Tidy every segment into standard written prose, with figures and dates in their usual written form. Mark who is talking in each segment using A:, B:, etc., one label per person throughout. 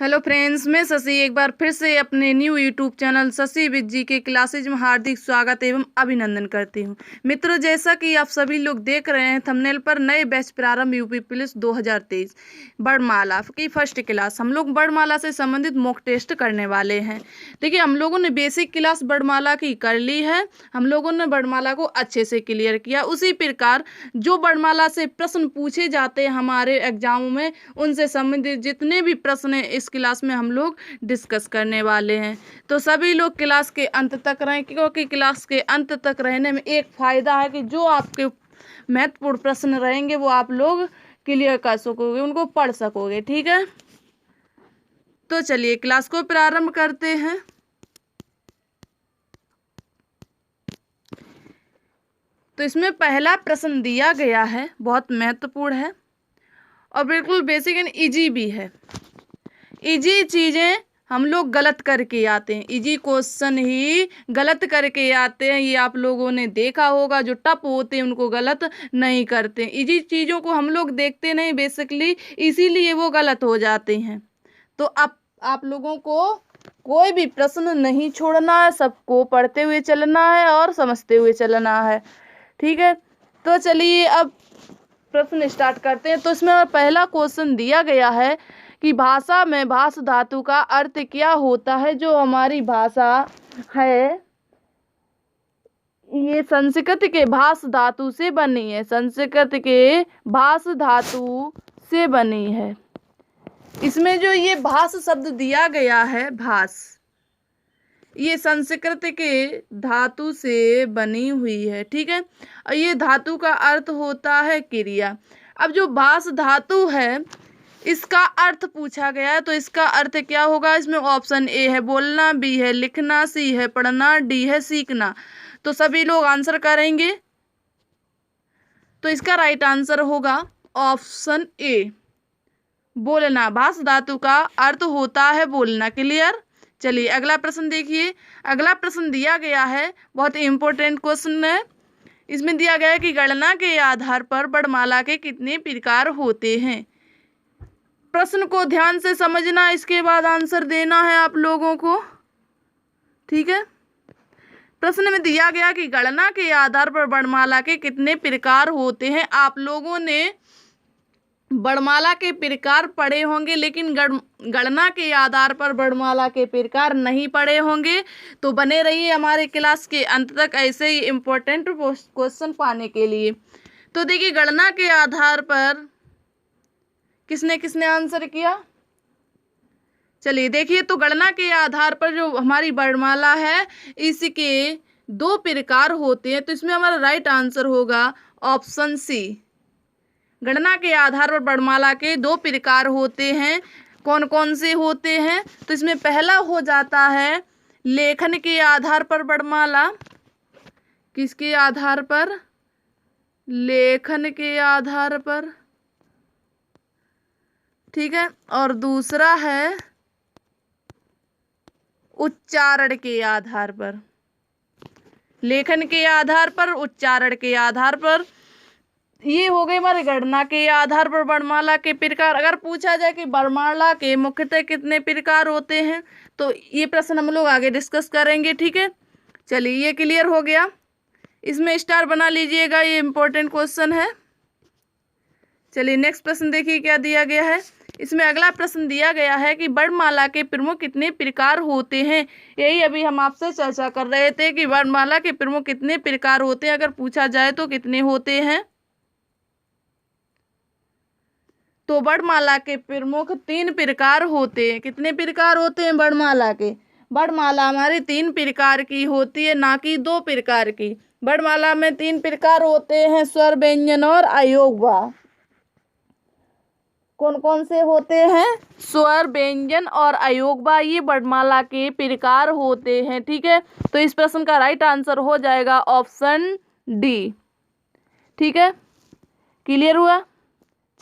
A: Hello friends, मैं शशि एक बार फिर से अपने new YouTube channel Shashi with ji के क्लासेज में हार्दिक स्वागत एवं अभिनंदन करती हूं। मित्रों, जैसा कि आप सभी लोग देख रहे हैं थंबनेल पर, नए बैच प्रारंभ यूपी पुलिस 2023 वर्णमाला की फर्स्ट क्लास। हम लोग वर्णमाला से संबंधित मॉक टेस्ट करने वाले हैं। देखिए, हम लोगों ने बेसिक क्लास वर्णमाला की कर ली है। हम लोगों ने वर्णमाला को अच्छे से क्लियर किया। उसी प्रकार जो वर्णमाला से प्रश्न पूछे जाते हैं हमारे एग्जामों में, उनसे संबंधित जितने भी प्रश्न हैं इस क्लास में हम लोग डिस्कस करने वाले हैं। तो सभी लोग क्लास के अंत तक रहें, क्योंकि क्लास के अंत तक रहने में एक फ़ायदा है कि जो आपके महत्वपूर्ण प्रश्न रहेंगे वो आप लोग क्लियर कर सकोगे, उनको पढ़ सकोगे। ठीक है, तो चलिए क्लास को प्रारंभ करते हैं। तो इसमें पहला प्रश्न दिया गया है, बहुत महत्वपूर्ण है और बिल्कुल बेसिक एंड ईजी भी है। इजी चीज़ें हम लोग गलत करके आते हैं, इजी क्वेश्चन ही गलत करके आते हैं। ये आप लोगों ने देखा होगा, जो टफ होते हैं उनको गलत नहीं करते। इजी चीज़ों को हम लोग देखते नहीं बेसिकली, इसीलिए वो गलत हो जाते हैं। तो आप लोगों को कोई भी प्रश्न नहीं छोड़ना है, सबको पढ़ते हुए चलना है और समझते हुए चलना है। ठीक है, तो चलिए अब प्रश्न स्टार्ट करते हैं। तो इसमें पहला क्वेश्चन दिया गया है कि भाषा में भाष धातु का अर्थ क्या होता है। जो हमारी भाषा है ये संस्कृत के भाष धातु से बनी है, संस्कृत के भाष धातु से बनी है। इसमें जो ये भाष शब्द दिया गया है, भाष, ये संस्कृत के धातु से बनी हुई है। ठीक है, और ये धातु का अर्थ होता है क्रिया। अब जो भाष धातु है इसका अर्थ पूछा गया है, तो इसका अर्थ क्या होगा। इसमें ऑप्शन ए है बोलना, बी है लिखना, सी है पढ़ना, डी है सीखना। तो सभी लोग आंसर करेंगे, तो इसका राइट आंसर होगा ऑप्शन ए, बोलना। भाष धातु का अर्थ होता है बोलना। क्लियर। चलिए अगला प्रश्न देखिए। अगला प्रश्न दिया गया है, बहुत इंपॉर्टेंट क्वेश्चन है। इसमें दिया गया है कि गणना के आधार पर वर्णमाला के कितने प्रकार होते हैं। प्रश्न को ध्यान से समझना, इसके बाद आंसर देना है आप लोगों को। ठीक है, प्रश्न में दिया गया कि गणना के आधार पर वर्णमाला के कितने प्रकार होते हैं। आप लोगों ने वर्णमाला के प्रकार पढ़े होंगे, लेकिन गणना के आधार पर वर्णमाला के प्रकार नहीं पढ़े होंगे। तो बने रहिए हमारे क्लास के अंत तक ऐसे ही इम्पोर्टेंट क्वेश्चन पाने के लिए। तो देखिए, गणना के आधार पर किसने किसने आंसर किया। चलिए देखिए, तो गणना के आधार पर जो हमारी वर्णमाला है इसके दो प्रकार होते हैं। तो इसमें हमारा राइट आंसर होगा ऑप्शन सी। गणना के आधार पर वर्णमाला के दो प्रकार होते हैं। कौन कौन से होते हैं। तो इसमें पहला हो जाता है लेखन के आधार पर वर्णमाला। किसके आधार पर। लेखन के आधार पर। ठीक है, और दूसरा है उच्चारण के आधार पर। लेखन के आधार पर, उच्चारण के आधार पर। ये हो गए हमारे गणना के आधार पर वर्णमाला के प्रकार। अगर पूछा जाए कि वर्णमाला के मुख्यतः कितने प्रकार होते हैं, तो ये प्रश्न हम लोग आगे डिस्कस करेंगे। ठीक है, चलिए ये क्लियर हो गया। इसमें स्टार बना लीजिएगा, ये इंपॉर्टेंट क्वेश्चन है। चलिए नेक्स्ट प्रश्न देखिए क्या दिया गया है। इसमें अगला प्रश्न दिया गया है कि वर्णमाला के प्रमुख कितने प्रकार होते हैं। यही अभी हम आपसे चर्चा कर रहे थे कि वर्णमाला के प्रमुख कितने प्रकार होते हैं, अगर पूछा जाए तो कितने होते हैं। तो वर्णमाला के प्रमुख 3 प्रकार होते हैं। कितने प्रकार होते हैं वर्णमाला के। वर्णमाला हमारी 3 प्रकार की होती है, ना कि 2 प्रकार की। वर्णमाला में 3 प्रकार होते हैं, स्वर, व्यंजन और अयोगवा। कौन कौन से होते हैं। स्वर, व्यंजन और अयोगवा, ये वर्णमाला के प्रकार होते हैं। ठीक है, तो इस प्रश्न का राइट आंसर हो जाएगा ऑप्शन डी। ठीक है, क्लियर हुआ।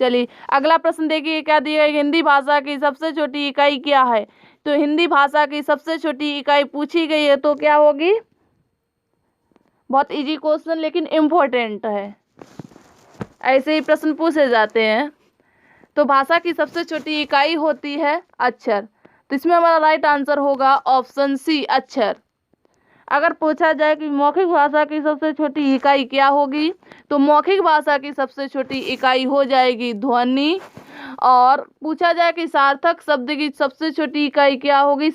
A: चलिए अगला प्रश्न देखिए क्या दिया है। हिंदी भाषा की सबसे छोटी इकाई क्या है। तो हिंदी भाषा की सबसे छोटी इकाई पूछी गई है, तो क्या होगी। बहुत इजी क्वेश्चन लेकिन इम्पोर्टेंट है, ऐसे ही प्रश्न पूछे जाते हैं। तो भाषा की सबसे छोटी इकाई होती है अक्षर। तो इसमें हमारा राइट आंसर होगा ऑप्शन सी, अक्षर। अगर पूछा जाए कि मौखिक भाषा की सबसे छोटी इकाई क्या होगी, तो मौखिक भाषा की सबसे छोटी इकाई हो जाएगी ध्वनि। और पूछा जाए कि सार्थक शब्द की सबसे छोटी इकाई क्या होगी,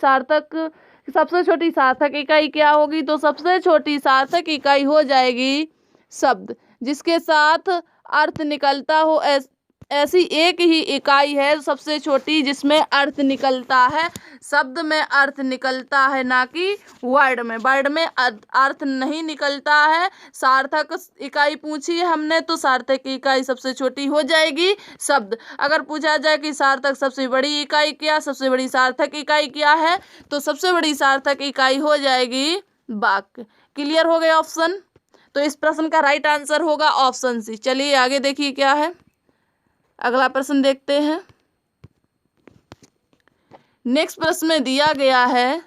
A: सबसे छोटी सार्थक इकाई क्या होगी, तो सबसे छोटी सार्थक इकाई हो जाएगी शब्द जिसके साथ अर्थ निकलता हो। ऐसी एक ही इकाई है सबसे छोटी जिसमें अर्थ निकलता है, शब्द में अर्थ निकलता है, ना कि वर्ड में अर्थ नहीं निकलता है। सार्थक इकाई पूछी है हमने, तो सार्थक इकाई सबसे छोटी हो जाएगी शब्द। अगर पूछा जाए कि सार्थक सबसे बड़ी इकाई क्या, सबसे बड़ी सार्थक इकाई क्या है, तो सबसे बड़ी सार्थक इकाई हो जाएगी वाक्य। क्लियर हो गया ऑप्शन? तो इस प्रश्न का राइट आंसर होगा ऑप्शन सी। चलिए आगे देखिए क्या है, अगला प्रश्न देखते हैं। नेक्स्ट प्रश्न में दिया गया है,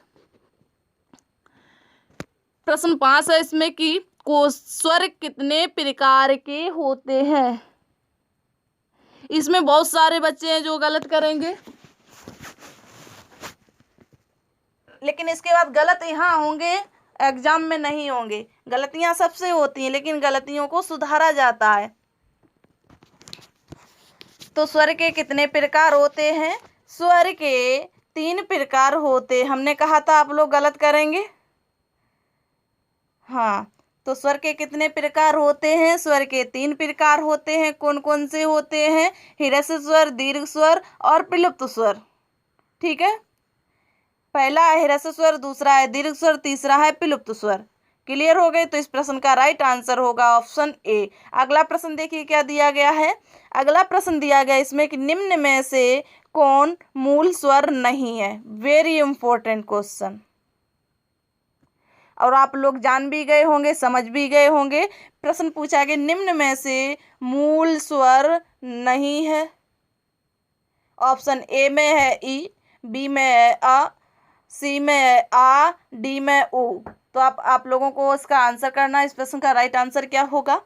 A: प्रश्न 5 है इसमें कि स्वर कितने प्रकार के होते हैं। इसमें बहुत सारे बच्चे हैं जो गलत करेंगे, लेकिन इसके बाद गलत यहाँ होंगे, एग्जाम में नहीं होंगे। गलतियां सबसे होती हैं, लेकिन गलतियों को सुधारा जाता है। तो स्वर के कितने प्रकार होते हैं? स्वर के 3 प्रकार होते। हमने कहा था आप लोग गलत करेंगे। हाँ, तो स्वर के कितने प्रकार होते हैं? स्वर के 3 प्रकार होते हैं। कौन कौन से होते हैं? ह्रस्व स्वर, दीर्घ स्वर और विलुप्त स्वर। ठीक है, पहला है ह्रस्व स्वर, दूसरा है दीर्घ स्वर, तीसरा है विलुप्त स्वर। क्लियर हो गए? तो इस प्रश्न का राइट आंसर होगा ऑप्शन ए। अगला प्रश्न देखिए क्या दिया गया है। अगला प्रश्न दिया गया इसमें कि निम्न में से कौन मूल स्वर नहीं है। वेरी इंपॉर्टेंट क्वेश्चन, और आप लोग जान भी गए होंगे, समझ भी गए होंगे। प्रश्न पूछा गया निम्न में से मूल स्वर नहीं है। ऑप्शन ए में है ई, बी में है अ, सी में है आ, डी में उ। तो आप लोगों को इसका आंसर करना है। इस प्रश्न का राइट आंसर क्या होगा?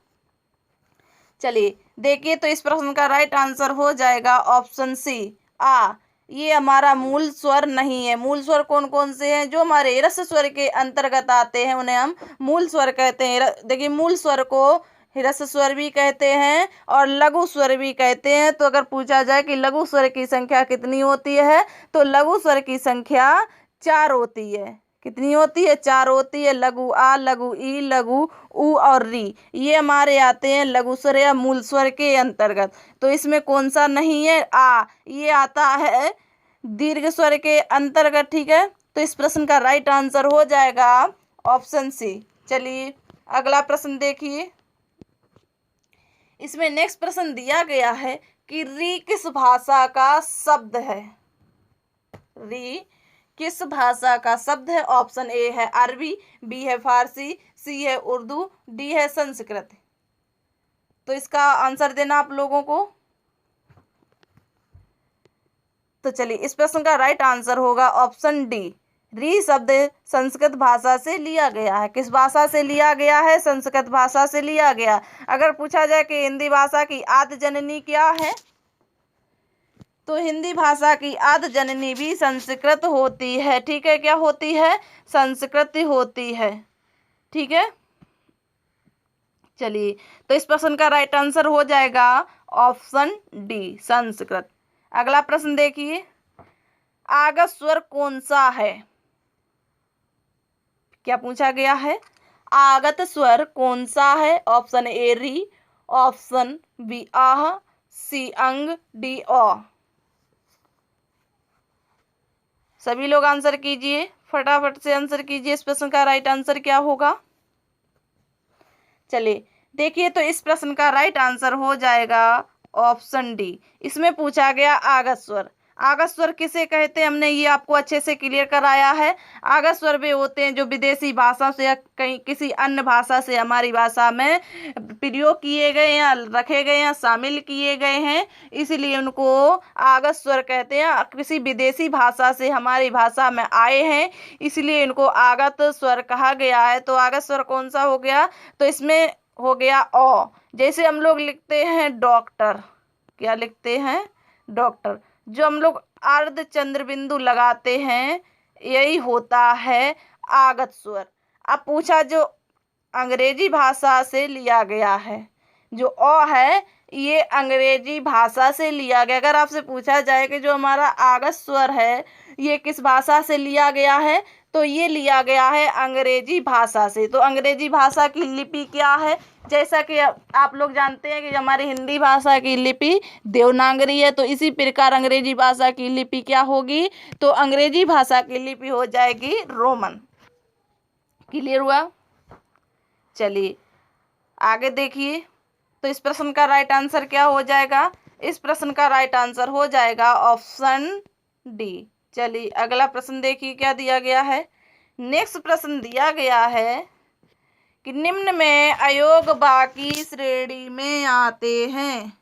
A: चलिए देखिए, तो इस प्रश्न का राइट आंसर हो जाएगा ऑप्शन सी, आ। ये हमारा मूल स्वर नहीं है। मूल स्वर कौन कौन से हैं? जो हमारे ह्रस्व स्वर के अंतर्गत आते हैं उन्हें हम मूल स्वर कहते हैं। देखिए, मूल स्वर को ह्रस्व स्वर भी कहते हैं और लघु स्वर भी कहते हैं। तो अगर पूछा जाए कि लघु स्वर की संख्या कितनी होती है, तो लघु स्वर की संख्या 4 होती है। कितनी होती है? 4 होती है। लघु आ, लघु ई, लघु उ और री, ये हमारे आते हैं लघु स्वर या मूल स्वर के अंतर्गत। तो इसमें कौन सा नहीं है? आ, ये आता है दीर्घ स्वर के अंतर्गत। ठीक है, तो इस प्रश्न का राइट आंसर हो जाएगा ऑप्शन सी। चलिए अगला प्रश्न देखिए। इसमें नेक्स्ट प्रश्न दिया गया है कि री किस भाषा का शब्द है। री किस भाषा का शब्द है? ऑप्शन ए है अरबी, बी है फारसी, सी है उर्दू, डी है संस्कृत। तो इसका आंसर देना आप लोगों को। तो चलिए, इस प्रश्न का राइट आंसर होगा ऑप्शन डी। री शब्द संस्कृत भाषा से लिया गया है। किस भाषा से लिया गया है? संस्कृत भाषा से लिया गया। अगर पूछा जाए कि हिंदी भाषा की आद्य जननी क्या है, तो हिंदी भाषा की आद्य जननी भी संस्कृत होती है। ठीक है, क्या होती है? संस्कृत होती है। ठीक है, चलिए, तो इस प्रश्न का राइट आंसर हो जाएगा ऑप्शन डी, संस्कृत। अगला प्रश्न देखिए, आगत स्वर कौन सा है? क्या पूछा गया है? आगत स्वर कौन सा है? ऑप्शन ए री, ऑप्शन बी आह, सी अंग, डी ओ। सभी लोग आंसर कीजिए, फटाफट से आंसर कीजिए। इस प्रश्न का राइट आंसर क्या होगा? चलिए देखिए, तो इस प्रश्न का राइट आंसर हो जाएगा ऑप्शन डी। इसमें पूछा गया आगत स्वर। आगत स्वर किसे कहते हैं, हमने ये आपको अच्छे से क्लियर कराया है। आगत स्वर वे होते हैं जो विदेशी भाषा से या कहीं किसी अन्य भाषा से हमारी भाषा में प्रयोग किए गए या रखे गए या शामिल किए गए हैं, इसलिए उनको आगत स्वर कहते हैं। किसी विदेशी भाषा से हमारी भाषा में आए हैं, इसलिए इनको आगत स्वर कहा गया है। तो आगत स्वर कौन सा हो गया? तो इसमें हो गया ओ। जैसे हम लोग लिखते हैं डॉक्टर, क्या लिखते हैं? डॉक्टर। जो हम लोग अर्ध चंद्र बिंदु लगाते हैं यही होता है आगत स्वर। अब पूछा जो अंग्रेजी भाषा से लिया गया है, जो अ है ये अंग्रेजी भाषा से लिया गया। अगर आपसे पूछा जाए कि जो हमारा आगत स्वर है ये किस भाषा से लिया गया है, तो ये लिया गया है अंग्रेजी भाषा से। तो अंग्रेजी भाषा की लिपि क्या है? जैसा कि आप लोग जानते हैं कि हमारी हिंदी भाषा की लिपि देवनागरी है, तो इसी प्रकार अंग्रेजी भाषा की लिपि क्या होगी? तो अंग्रेजी भाषा की लिपि हो जाएगी रोमन। क्लियर हुआ? चलिए आगे देखिए। तो इस प्रश्न का राइट आंसर क्या हो जाएगा? इस प्रश्न का राइट आंसर हो जाएगा ऑप्शन डी। चलिए अगला प्रश्न देखिए क्या दिया गया है। नेक्स्ट प्रश्न दिया गया है कि निम्न में अयोग बाकी श्रेणी में आते हैं।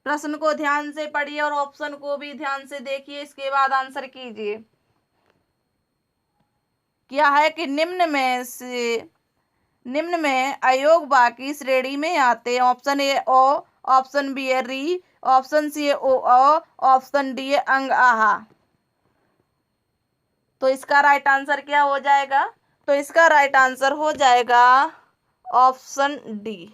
A: प्रश्न को ध्यान से पढ़िए और ऑप्शन को भी ध्यान से देखिए, इसके बाद आंसर कीजिए। क्या है कि निम्न में अयोग बाकी श्रेणी में आते हैं। ऑप्शन ए ओ, ऑप्शन बी है री, ऑप्शन सी है ओ अ, ऑप्शन डी है अंग आहा। तो इसका राइट आंसर क्या हो जाएगा? तो इसका राइट आंसर हो जाएगा ऑप्शन डी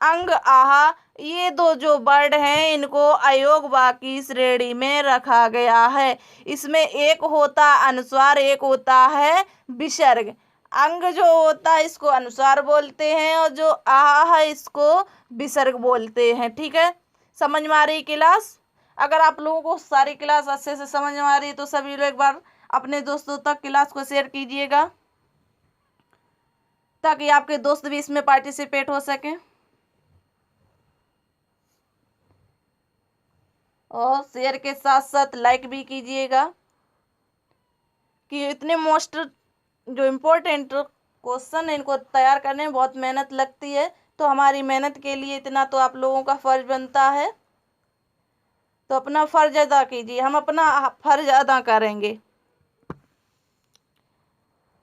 A: अंग आहा। ये दो जो वर्ड हैं इनको अयोग बाकी श्रेणी में रखा गया है। इसमें एक होता अनुस्वार, एक होता है विसर्ग। अंग जो होता है इसको अनुस्वार बोलते हैं और जो आहा है इसको विसर्ग बोलते हैं। ठीक है, समझ में आ रही क्लास? अगर आप लोगों को सारी क्लास अच्छे से समझ में आ रही है तो सभी लोग एक बार अपने दोस्तों तक क्लास को शेयर कीजिएगा, ताकि आपके दोस्त भी इसमें पार्टिसिपेट हो सके। और शेयर के साथ साथ लाइक भी कीजिएगा, कि इतने मोस्ट जो इम्पोर्टेंट क्वेश्चन है इनको तैयार करने में बहुत मेहनत लगती है। तो हमारी मेहनत के लिए इतना तो आप लोगों का फर्ज बनता है, तो अपना फर्ज अदा कीजिए। हम अपना फर्ज अदा करेंगे।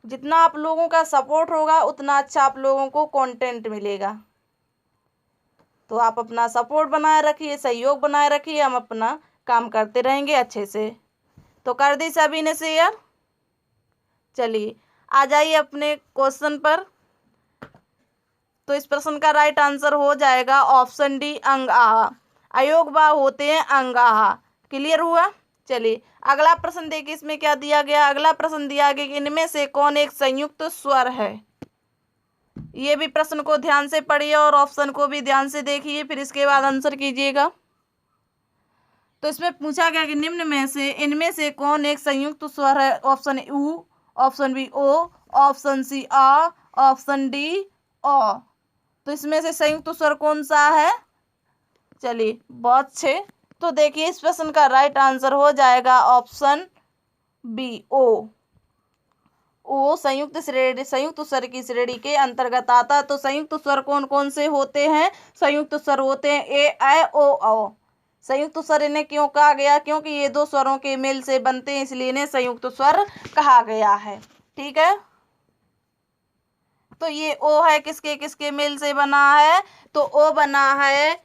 A: जितना आप लोगों का सपोर्ट होगा उतना अच्छा आप लोगों को कंटेंट मिलेगा। तो आप अपना सपोर्ट बनाए रखिए, सहयोग बनाए रखिए, हम अपना काम करते रहेंगे अच्छे से। तो कर दी सभी ने शेयर? चलिए आ जाइए अपने क्वेश्चन पर। तो इस प्रश्न का राइट आंसर हो जाएगा ऑप्शन डी अंग आहा। अयोग बा होते हैं अंग आहा। क्लियर हुआ? चलिए अगला प्रश्न देखिए, इसमें क्या दिया गया। अगला प्रश्न दिया गया कि इनमें से कौन एक संयुक्त स्वर है। ये भी प्रश्न को ध्यान से पढ़िए और ऑप्शन को भी ध्यान से देखिए, फिर इसके बाद आंसर कीजिएगा। तो इसमें पूछा गया कि निम्न में से इनमें से कौन एक संयुक्त स्वर है। ऑप्शन यू, ऑप्शन बी ओ, ऑप्शन सी आ, ऑप्शन डी ओ। तो इसमें से संयुक्त स्वर कौन सा है? चलिए बहुत अच्छे। तो देखिए इस प्रश्न का राइट आंसर हो जाएगा ऑप्शन बी ओ। ओ संयुक्त स्वर की श्रेणी के अंतर्गत आता है। तो संयुक्त स्वर कौन कौन से होते हैं? संयुक्त स्वर होते हैं ए ऐ ओ औ। संयुक्त स्वर इन्हें क्यों कहा गया? क्योंकि ये दो स्वरों के मेल से बनते हैं, इसलिए इन्हें संयुक्त स्वर कहा गया है। ठीक है, तो ये ओ है किसके किसके मेल से बना है? तो ओ बना है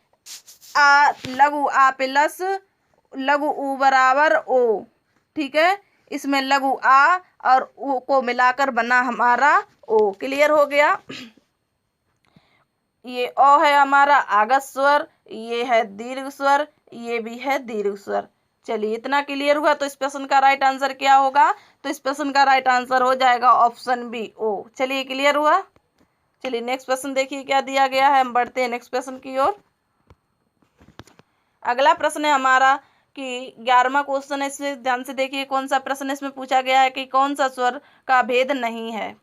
A: आ लघु आ प्लस लघु ऊ बराबर ओ। ठीक है, इसमें लघु आ और ऊ को मिलाकर बना हमारा ओ। क्लियर हो गया? ये ओ है हमारा आगत स्वर, ये है दीर्घ स्वर, ये भी है दीर्घ स्वर। चलिए इतना क्लियर हुआ। तो इस प्रश्न का राइट आंसर क्या होगा? तो इस प्रश्न का राइट आंसर हो जाएगा ऑप्शन बी ओ। चलिए क्लियर हुआ? चलिए नेक्स्ट प्रश्न देखिए क्या दिया गया है। हम बढ़ते हैं नेक्स्ट प्रश्न की ओर। अगला प्रश्न है हमारा कि 11वां क्वेश्चन है। इसमें ध्यान से देखिए कौन सा प्रश्न इसमें पूछा गया है कि कौन सा स्वर का भेद नहीं है।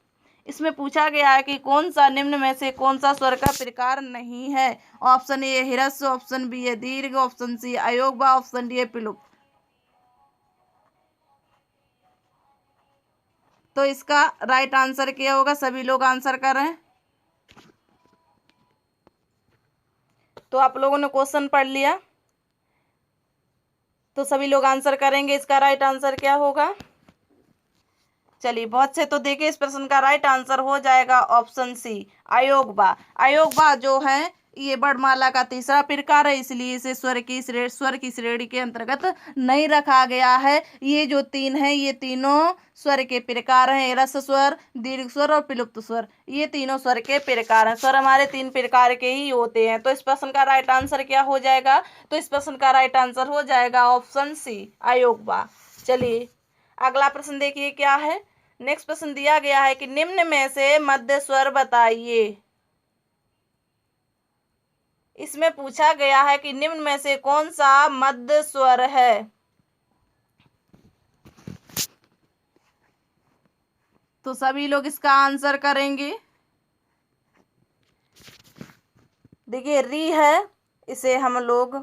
A: इसमें पूछा गया है कि कौन सा निम्न में से कौन सा स्वर का प्रकार नहीं है। ऑप्शन ए ह्रस्व, ऑप्शन बी है दीर्घ, ऑप्शन सी अयोग बा, ऑप्शन डी है विलुप्त। तो इसका राइट आंसर क्या होगा? सभी लोग आंसर कर रहे हैं। तो आप लोगों ने क्वेश्चन पढ़ लिया, तो सभी लोग आंसर करेंगे। इसका राइट आंसर क्या होगा? चलिए बहुत से। तो देखिए इस प्रश्न का राइट आंसर हो जाएगा ऑप्शन सी अयोग बा। अयोग बा जो है ये वर्णमाला का तीसरा प्रकार है, इसलिए इसे स्वर की श्रेणी के अंतर्गत नहीं रखा गया है। ये जो तीन है ये तीनों स्वर के प्रकार हैं, रस स्वर, दीर्घ स्वर और विलुप्त स्वर। ये तीनों स्वर के प्रकार हैं। स्वर हमारे तीन प्रकार के ही होते हैं। तो इस प्रश्न का राइट आंसर क्या हो जाएगा? तो इस प्रश्न का राइट आंसर हो जाएगा ऑप्शन सी, अयोग्य। चलिए अगला प्रश्न देखिए क्या है। नेक्स्ट प्रश्न दिया गया है कि निम्न में से मध्य स्वर बताइए। इसमें पूछा गया है कि निम्न में से कौन सा मध्य स्वर है। तो सभी लोग इसका आंसर करेंगे। देखिए री है, इसे हम लोग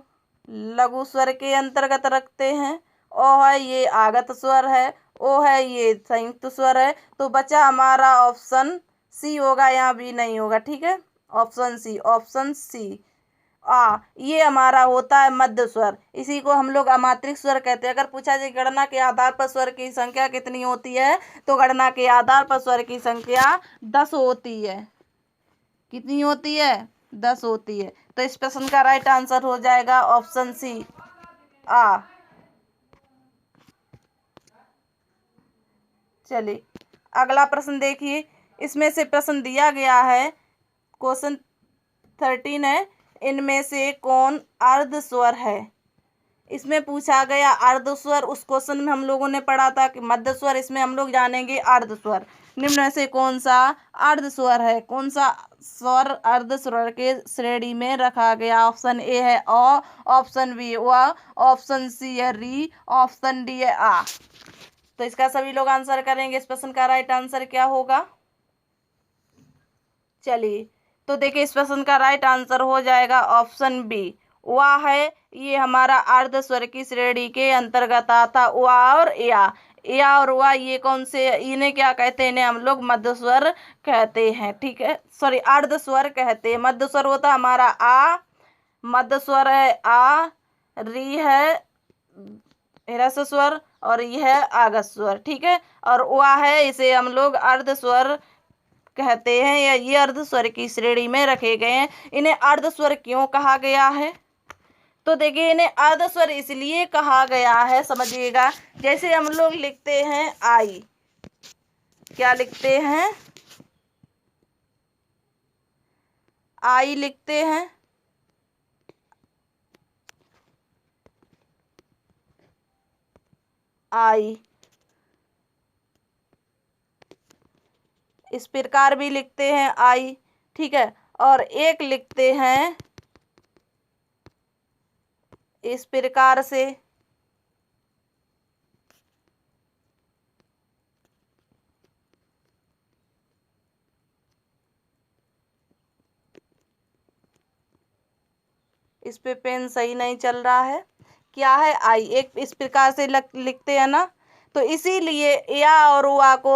A: लघु स्वर के अंतर्गत रखते हैं। ओ है ये आगत स्वर है, ओ है ये संयुक्त स्वर है। तो बचा हमारा ऑप्शन सी होगा, यहाँ भी नहीं होगा। ठीक है, ऑप्शन सी, ऑप्शन सी। ये हमारा होता है मध्य स्वर। इसी को हम लोग अमात्रिक स्वर कहते हैं। अगर पूछा जाए गणना के आधार पर स्वर की संख्या कितनी होती है, तो गणना के आधार पर स्वर की संख्या 10 होती है। कितनी होती है? 10 होती है। तो इस प्रश्न का राइट आंसर हो जाएगा ऑप्शन सी, आ। चलिए अगला प्रश्न देखिए। इसमें से प्रश्न दिया गया है, क्वेश्चन 13 है, इनमें से कौन अर्ध स्वर है। इसमें पूछा गया अर्ध स्वर। उस क्वेश्चन में हम लोगों ने पढ़ा था कि मध्य स्वर, इसमें हम लोग जानेंगे अर्ध स्वर। निम्न में से कौन सा अर्ध स्वर है? कौन सा स्वर अर्ध स्वर के श्रेणी में रखा गया? ऑप्शन ए है अ, ऑप्शन बी व, ऑप्शन सी है री, ऑप्शन डी है आ। तो इसका सभी लोग आंसर करेंगे। इस प्रश्न का राइट आंसर क्या होगा? चलिए तो देखिए इस प्रश्न का राइट आंसर हो जाएगा ऑप्शन बी, वह है। ये हमारा अर्ध स्वर की श्रेणी के अंतर्गत आता। वह और या और वह, ये कौन से, इन्हें क्या कहते हैं? इन्हें हम लोग मध्य स्वर कहते हैं। ठीक है, सॉरी अर्ध स्वर कहते हैं। मध्य स्वर होता हमारा आ, मध्य स्वर है आ, री है रस स्वर, और यह है आगत स्वर। ठीक है, और वह है, इसे हम लोग अर्ध स्वर कहते हैं, या ये अर्ध स्वर की श्रेणी में रखे गए हैं। इन्हें अर्ध स्वर क्यों कहा गया है? तो देखिए इन्हें अर्ध स्वर इसलिए कहा गया है, समझिएगा। जैसे हम लोग लिखते हैं आई, क्या लिखते हैं? आई लिखते हैं। आई इस प्रकार भी लिखते हैं आई। ठीक है, और एक लिखते हैं इस प्रकार से। इस पे पेन सही नहीं चल रहा है। क्या है? आई एक इस प्रकार से लिखते हैं ना। तो इसीलिए या और वा को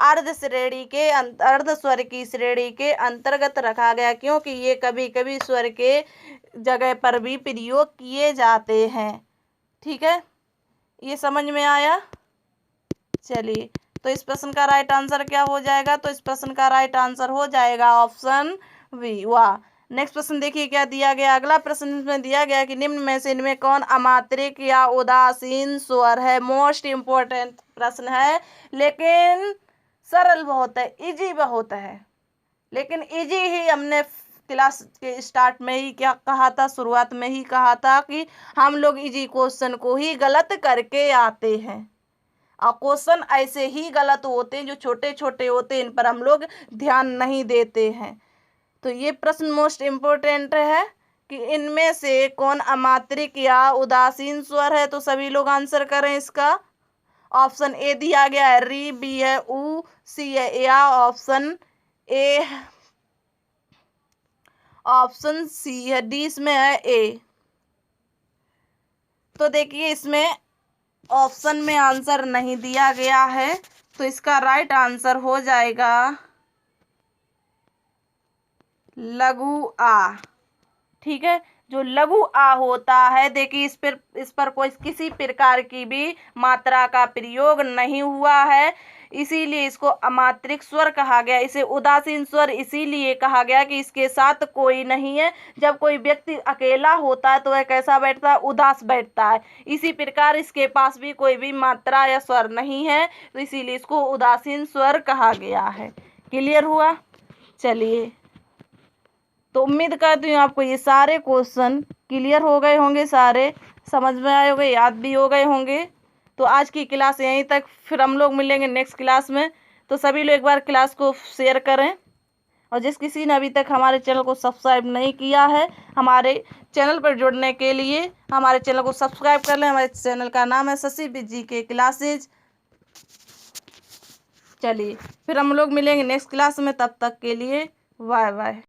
A: अर्ध श्रेणी के अर्ध स्वर की श्रेणी के अंतर्गत रखा गया, क्योंकि ये कभी कभी स्वर के जगह पर भी प्रयोग किए जाते हैं। ठीक है, ये समझ में आया? चलिए तो इस प्रश्न का राइट आंसर क्या हो जाएगा? तो इस प्रश्न का राइट आंसर हो जाएगा ऑप्शन बी, वाह। नेक्स्ट प्रश्न देखिए क्या दिया गया। अगला प्रश्न में दिया गया कि निम्न में से इनमें कौन अमात्रिक या उदासीन स्वर है। मोस्ट इम्पोर्टेंट प्रश्न है, लेकिन सरल बहुत है, इजी बहुत है। लेकिन इजी ही हमने क्लास के स्टार्ट में ही क्या कहा था, शुरुआत में ही कहा था कि हम लोग इजी क्वेश्चन को ही गलत करके आते हैं। और क्वेश्चन ऐसे ही गलत होते हैं जो छोटे छोटे होते हैं, इन पर हम लोग ध्यान नहीं देते हैं। तो ये प्रश्न मोस्ट इम्पोर्टेंट है कि इनमें से कौन अमात्रिक या उदासीन स्वर है। तो सभी लोग आंसर करें इसका। ऑप्शन ए दिया गया है री, बी है ऊ, सी है या, ऑप्शन ए, ऑप्शन सी है डी, इसमें है ए। तो देखिए इसमें ऑप्शन में आंसर नहीं दिया गया है, तो इसका राइट आंसर हो जाएगा लघु आ। ठीक है, जो लघु आ होता है, देखिए इस पर कोई किसी प्रकार की भी मात्रा का प्रयोग नहीं हुआ है। इसीलिए इसको अमात्रिक स्वर कहा गया। इसे उदासीन स्वर इसीलिए कहा गया कि इसके साथ कोई नहीं है। जब कोई व्यक्ति अकेला होता है तो वह कैसा बैठता है? उदास बैठता है। इसी प्रकार इसके पास भी कोई भी मात्रा या स्वर नहीं है, तो इसीलिए इसको उदासीन स्वर कहा गया है। क्लियर हुआ? चलिए, तो उम्मीद करती हूँ आपको ये सारे क्वेश्चन क्लियर हो गए होंगे, सारे समझ में आए होंगे, याद भी हो गए होंगे। तो आज की क्लास यहीं तक, फिर हम लोग मिलेंगे नेक्स्ट क्लास में। तो सभी लोग एक बार क्लास को शेयर करें, और जिस किसी ने अभी तक हमारे चैनल को सब्सक्राइब नहीं किया है, हमारे चैनल पर जुड़ने के लिए हमारे चैनल को सब्सक्राइब कर लें। हमारे चैनल का नाम है शशि जी के क्लासेज। चलिए, फिर हम लोग मिलेंगे नेक्स्ट क्लास में, तब तक के लिए बाय बाय।